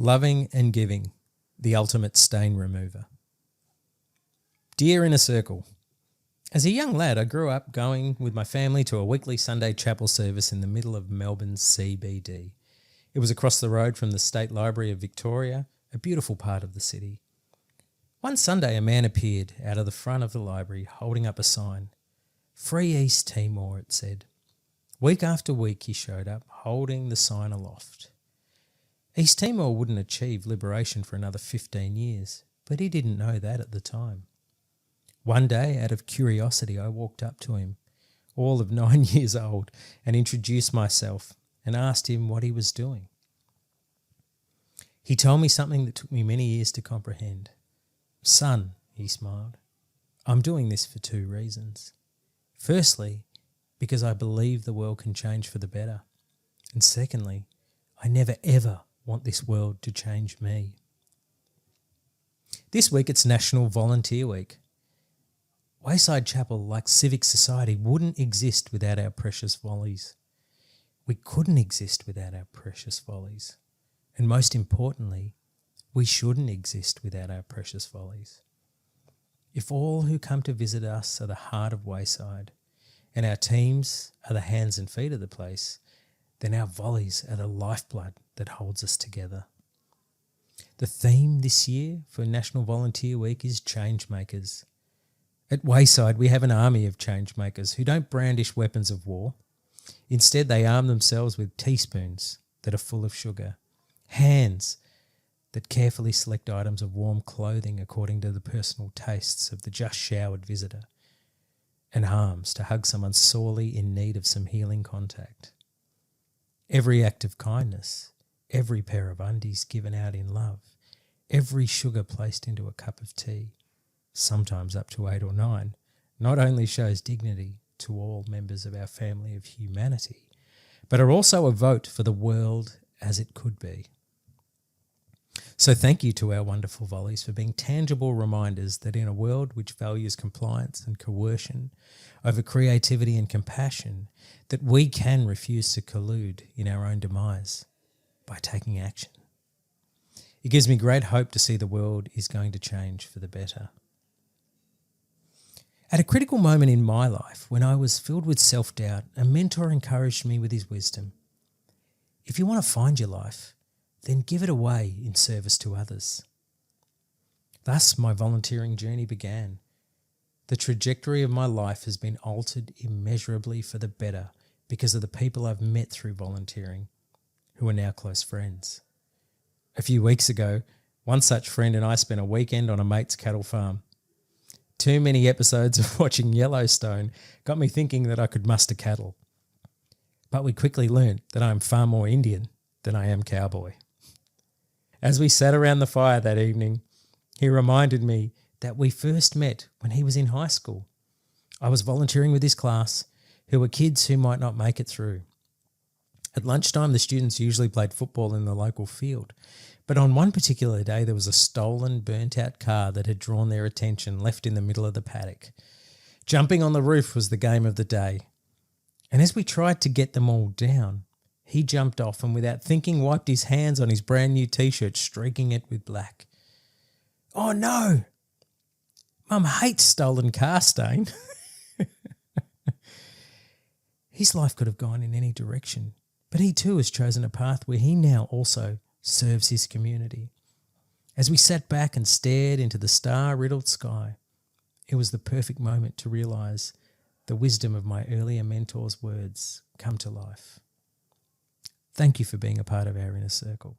Loving and giving, the ultimate stain remover. Dear Inner Circle, as a young lad, I grew up going with my family to a weekly Sunday chapel service in the middle of Melbourne's CBD. It was across the road from the State Library of Victoria, a beautiful part of the city. One Sunday, a man appeared out of the front of the library holding up a sign. Free East Timor, it said. Week after week he showed up, holding the sign aloft. East Timor wouldn't achieve liberation for another 15 years, but he didn't know that at the time. One day, out of curiosity, I walked up to him, all of 9 years old, and introduced myself and asked him what he was doing. He told me something that took me many years to comprehend. Son, he smiled, I'm doing this for 2 reasons. Firstly, because I believe the world can change for the better. And secondly, I never ever want this world to change me. This week it's National Volunteer Week. Wayside Chapel, like civic society, wouldn't exist without our precious volleys. We couldn't exist without our precious volleys. And most importantly, we shouldn't exist without our precious volleys. If all who come to visit us are the heart of Wayside, and our teams are the hands and feet of the place, then our volleys are the lifeblood that holds us together. The theme this year for National Volunteer Week is Change Makers. At Wayside, we have an army of change makers who don't brandish weapons of war. Instead, they arm themselves with teaspoons that are full of sugar, hands that carefully select items of warm clothing according to the personal tastes of the just showered visitor, and arms to hug someone sorely in need of some healing contact. Every act of kindness, every pair of undies given out in love, every sugar placed into a cup of tea, sometimes up to 8 or 9, not only shows dignity to all members of our family of humanity, but are also a vote for the world as it could be. So thank you to our wonderful volleys for being tangible reminders that in a world which values compliance and coercion over creativity and compassion, that we can refuse to collude in our own demise by taking action. It gives me great hope to see the world is going to change for the better. At a critical moment in my life, when I was filled with self-doubt, a mentor encouraged me with his wisdom. If you want to find your life, then give it away in service to others. Thus, my volunteering journey began. The trajectory of my life has been altered immeasurably for the better because of the people I've met through volunteering, who are now close friends. A few weeks ago, one such friend and I spent a weekend on a mate's cattle farm. Too many episodes of watching Yellowstone got me thinking that I could muster cattle. But we quickly learnt that I am far more Indian than I am cowboy. As we sat around the fire that evening, he reminded me that we first met when he was in high school. I was volunteering with his class, who were kids who might not make it through. At lunchtime, the students usually played football in the local field, but on one particular day there was a stolen, burnt-out car that had drawn their attention, left in the middle of the paddock. Jumping on the roof was the game of the day, and as we tried to get them all down, he jumped off and without thinking wiped his hands on his brand new t-shirt, streaking it with black. Oh no! Mum hates stolen car stain. His life could have gone in any direction, but he too has chosen a path where he now also serves his community. As we sat back and stared into the star-riddled sky, it was the perfect moment to realise the wisdom of my earlier mentor's words come to life. Thank you for being a part of our inner circle.